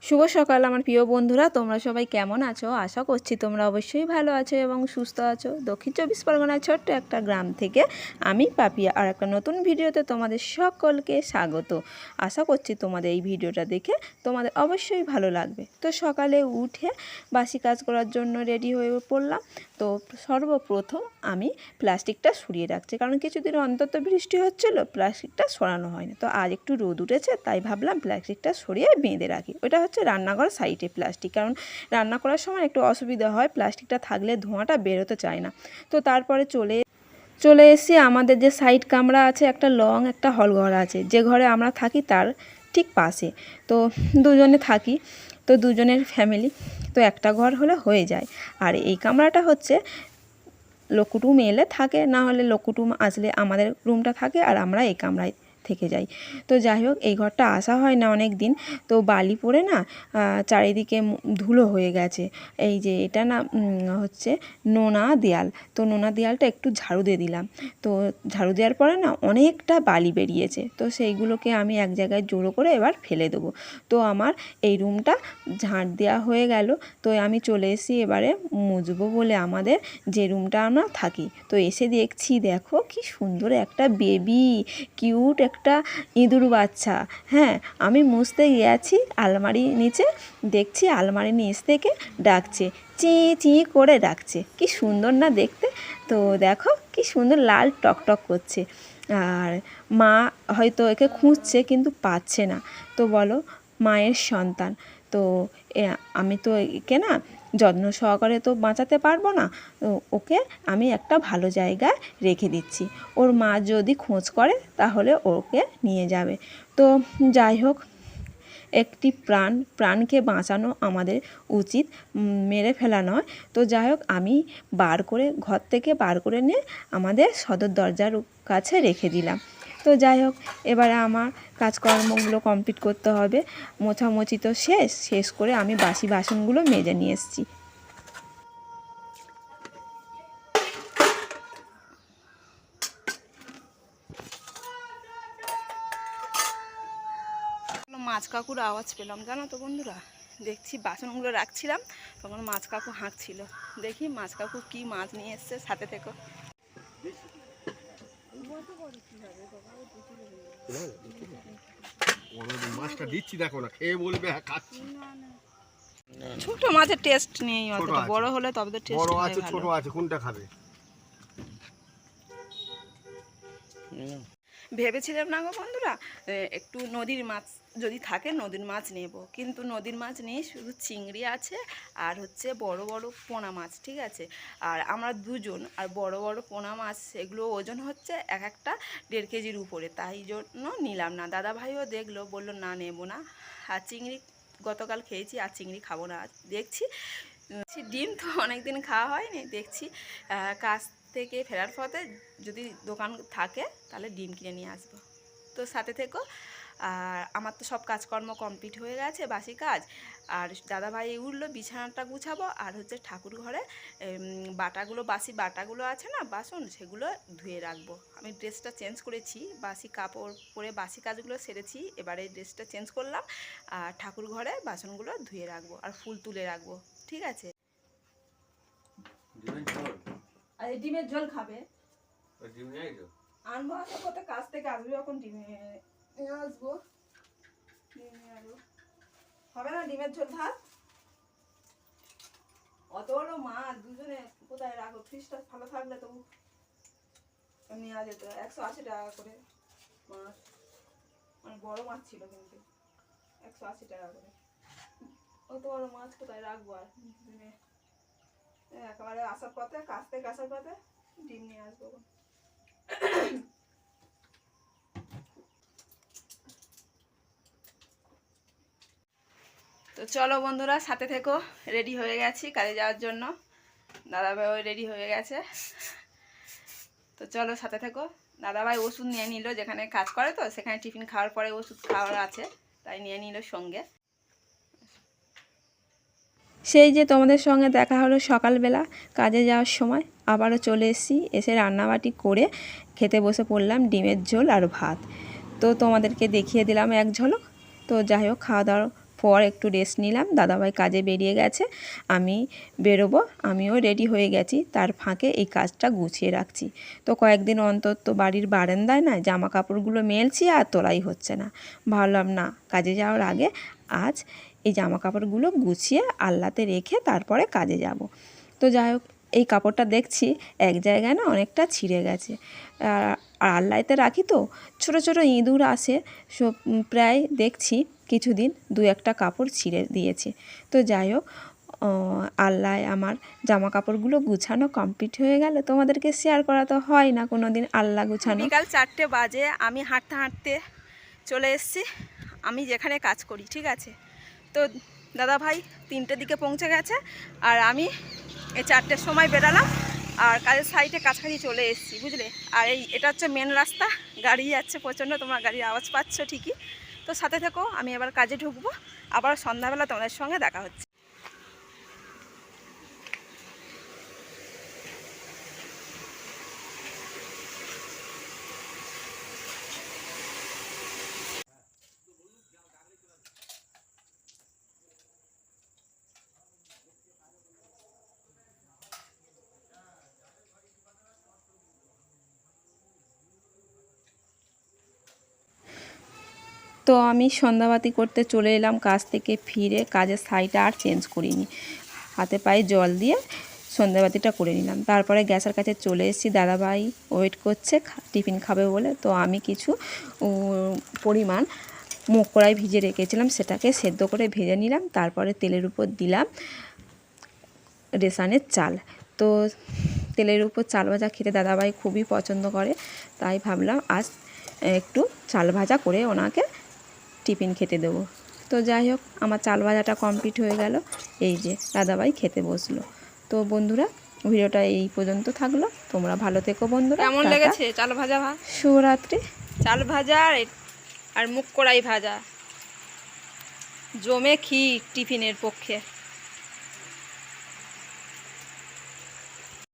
শুভ সকাল আমার প্রিয় বন্ধুরা, তোমরা সবাই কেমন আছো? আশা করছি তোমরা অবশ্যই ভালো আছো এবং সুস্থ আছো। দক্ষিণ চব্বিশ পরগনার ছোট্ট একটা গ্রাম থেকে আমি পাপিয়া আর একটা নতুন ভিডিওতে তোমাদের সকলকে স্বাগত। আশা করছি তোমাদের এই ভিডিওটা দেখে তোমাদের অবশ্যই ভালো লাগবে। তো সকালে উঠে বাসি কাজ করার জন্য রেডি হয়ে পড়লাম। তো সর্বপ্রথম আমি প্লাস্টিকটা সরিয়ে রাখছি, কারণ কিছুদিন অন্তত বৃষ্টি হচ্ছিলো, প্লাস্টিকটা সরানো হয়নি। তো আজ একটু রোদ উঠেছে, তাই ভাবলাম প্লাস্টিকটা সরিয়ে বেঁধে রাখি। ওটা হচ্ছে রান্নাঘর সাইডে প্লাস্টিক, কারণ রান্না করার সময় একটু অসুবিধা হয়, প্লাস্টিকটা থাকলে ধোঁয়াটা বেরোতে চায় না। তো তারপরে চলে এসে আমাদের যে সাইড কামরা আছে, একটা লং একটা হল ঘর আছে, যে ঘরে আমরা থাকি তার ঠিক পাশে। তো দুজনে থাকি, তো দুজনের ফ্যামিলি, তো একটা ঘর হলে হয়ে যায়। আর এই কামরাটা হচ্ছে লোকুটুম এলে থাকে, না হলে লোকুটুম আসলে আমাদের রুমটা থাকে আর আমরা এই কামরায় থেকে যাই। তো যাই হোক, এই ঘরটা আসা হয় না অনেক দিন, তো বালি পড়ে না চারিদিকে ধুলো হয়ে গেছে। এই যে এটা না হচ্ছে নোনা দেয়াল, তো নোনা দেয়ালটা একটু ঝাড়ু দিয়ে দিলাম। তো ঝাড়ু দেওয়ার পরে না অনেকটা বালি বেরিয়েছে, তো সেইগুলোকে আমি এক জায়গায় জড়ো করে এবার ফেলে দেবো। তো আমার এই রুমটা ঝাঁট দেওয়া হয়ে গেল। তো আমি চলে এসেছি এবারে মুছবো বলে আমাদের যে রুমটা আমরা থাকি। তো এসে দেখছি, দেখো কি সুন্দর একটা বেবি কিউট একটা ইঁদুর বাচ্চা। হ্যাঁ, আমি মুছতে গিয়েছি আলমারি নিচে, দেখছি আলমারি নিচ থেকে ডাকছে, চিঁ চিঁ করে ডাকছে। কি সুন্দর না দেখতে। তো দেখো কি সুন্দর লাল টকটক করছে। আর মা হয়তো একে খুঁজছে কিন্তু পাচ্ছে না। তো বলো, মায়ের সন্তান তো আমি তো একে না যত্ন সহকারে তো বাঁচাতে পারবো না। ওকে আমি একটা ভালো জায়গায় রেখে দিচ্ছি, ওর মা যদি খোঁজ করে তাহলে ওকে নিয়ে যাবে। তো যাই হোক, একটি প্রাণকে বাঁচানো আমাদের উচিত, মেরে ফেলা নয়। তো যাই হোক, আমি ঘর থেকে বার করে নিয়ে আমাদের সদর দরজার কাছে রেখে দিলাম। তো যাই হোক, এবারে আমার কাজকর্মগুলো কমপ্লিট করতে হবে। মোছামুছি তো শেষ করে আমি বাসি বাসনগুলো মেজে নিয়ে এসেছি। মাছ কাকুর আওয়াজ পেলাম, জানো তো বন্ধুরা। দেখছি বাসনগুলো রাখছিলাম, তখন মাছ কাকু হাঁকছিল। দেখি মাছ কাকু কি মাছ নিয়ে এসছে, সাথে থেকে মাছটা দিচ্ছি, দেখো না খেয়ে বলবে হ্যাঁ খাচ্ছি। ছোট মাছের টেস্ট নেই, অতটা বড় হলে তবে তো টেস্ট বড় হয় আছে ভালো। ছোট আছে, কোনটা খাবে? ভেবেছিলাম না গো বন্ধুরা, একটু নদীর মাছ যদি থাকে নদীর মাছ নেব, কিন্তু নদীর মাছ নেই, শুধু চিংড়ি আছে আর হচ্ছে বড় বড় পোনা মাছ, ঠিক আছে। আর আমরা দুজন, আর বড় বড় পোনা মাছ সেগুলো ওজন হচ্ছে এক একটা 1.5 কেজির উপরে, তাই জন্য নিলাম না। দাদা ভাইও দেখলো, বললো না নেব না। আর চিংড়ি গতকাল খেয়েছি, আর চিংড়ি খাবো না। দেখছি ডিম তো অনেক দিন খাওয়া হয়নি, দেখছি কাজ থেকে ফেরার পথে যদি দোকান থাকে তাহলে ডিম কিনে নিয়ে আসবো। তো সাথে থেকো। আর আমার তো সব কাজকর্ম কমপ্লিট হয়ে গেছে, বাসি কাজ। আর দাদাভাই উঠলো, বিছানাটা গুছাবো, আর হচ্ছে ঠাকুর ঘরে বাটাগুলো, বাসি বাটাগুলো আছে না বাসন, সেগুলো ধুয়ে রাখবো। আমি ড্রেসটা চেঞ্জ করেছি, বাসি কাপড় পরে বাসি কাজগুলো সেরেছি, এবারে ড্রেসটা চেঞ্জ করলাম। আর ঠাকুর ঘরে বাসনগুলো ধুয়ে রাখবো আর ফুল তুলে রাখবো, ঠিক আছে। আর ডিমের ঝোল খাবে? আনবো, আসো কোথায় কাজ থেকে আসবে, এখন ডিমে আসবো, হবে না ডিমের ঝোল ভাত? অত বড় মাছ দুজনে কোথায় রাখো? ফ্রিজটা ভালো থাকলে তো নেওয়া যেত। 180 টাকা করে মাছ, মানে বড় মাছ ছিল, কিন্তু 180 টাকা করে। অত বড় মাছ কোথায় রাখবো? আর একেবারে আসার পথে, কাজ থেকে আসার পথে ডিম নিয়ে আসবো। তো চলো বন্ধুরা, সাথে থেকো। রেডি হয়ে গেছি কাজে যাওয়ার জন্য, দাদাভাইও রেডি হয়ে গেছে। তো চলো সাথে থেকো। দাদাভাই ওষুধ নিয়ে নিল, যেখানে কাজ করে তো সেখানে টিফিন খাওয়ার পরে ওষুধ খাওয়ার আছে, তাই নিয়ে নিল সঙ্গে। সেই যে তোমাদের সঙ্গে দেখা হলো সকালবেলা কাজে যাওয়ার সময়, আবারও চলে এসেছি, এসে রান্নাবাটি করে খেতে বসে পড়লাম ডিমের ঝোল আর ভাত। তো তোমাদেরকে দেখিয়ে দিলাম এক ঝলক। তো যাই হোক, খাওয়া দাওয়ার পর একটু রেস্ট নিলাম। দাদাভাই কাজে বেরিয়ে গেছে, আমি বেরোবো, আমিও রেডি হয়ে গেছি। তার ফাঁকে এই কাজটা গুছিয়ে রাখছি। তো কয়েকদিন অন্তর তো বাড়ির বারান্দায় না জামা কাপড়গুলো মেলছি আর তোলাই হচ্ছে না। ভাবলাম না, কাজে যাওয়ার আগে আজ এই জামা কাপড়গুলো গুছিয়ে আলনাতে রেখে তারপরে কাজে যাব। তো যাই হোক, এই কাপড়টা দেখছি এক জায়গায় না অনেকটা ছিঁড়ে গেছে। আর আলনাতে রাখি তো ছোট ছোট ইঁদুর আসে, সব প্রায় দেখছি কিছুদিন দু একটা কাপড় ছিঁড়ে দিয়েছে। তো যাই হোক, আলনায় আমার জামা কাপড়গুলো গুছানো কমপ্লিট হয়ে গেল। তোমাদেরকে শেয়ার করা তো হয় না কোনো দিন আলনা গুছানো। বিকাল 4টে বাজে, আমি হাঁটতে হাঁটতে চলে এসেছি আমি যেখানে কাজ করি, ঠিক আছে। তো দাদাভাই 3টের দিকে পৌঁছে গেছে আর আমি এই 4টের সময় বেরালাম আর কাজের সাইডে কাছাকাছি চলে এসেছি, বুঝলে। আর এটা হচ্ছে মেন রাস্তা, গাড়ি যাচ্ছে প্রচণ্ড, তোমরা গাড়ির আওয়াজ পাচ্ছ ঠিকই। তো সাথে থেকো, আমি এবার কাজে ঢুকবো, আবার সন্ধ্যাবেলা তোমাদের সঙ্গে দেখা হচ্ছে। তো আমি সন্ধ্যাবাতি করতে চলে এলাম কাজ থেকে ফিরে। কাজের সাইডটা আর চেঞ্জ করিনি, হাতে পায়ে জল দিয়ে সন্ধ্যাবাতিটা করে নিলাম। তারপরে গ্যাসের কাছে চলে এসেছি, দাদাভাই ওয়েট করছে টিফিন খাবে বলে। তো আমি কিছু পরিমাণ মুগ কড়াই ভিজে রেখেছিলাম, সেটাকে সেদ্ধ করে ভেজে নিলাম। তারপরে তেলের উপর দিলাম রেশনের চাল। তো তেলের উপর চাল ভাজা খেতে দাদাভাই খুবই পছন্দ করে, তাই ভাবলাম আজ একটু চাল ভাজা করে ওনাকে টিফিন খেতে দেবো। তো যাই হোক, আমার চাল ভাজাটা কমপ্লিট হয়ে গেল, এই যে দাদাভাই খেতে বসলো। তো বন্ধুরা, ভিডিওটা এই পর্যন্ত থাকলো, তোমরা ভালো থেকো বন্ধুরা। কেমন লেগেছে চাল ভাজা? শুভরাত্রি। চাল ভাজা আর মুগ কড়াই ভাজা জমে খির টিফিনের পক্ষে।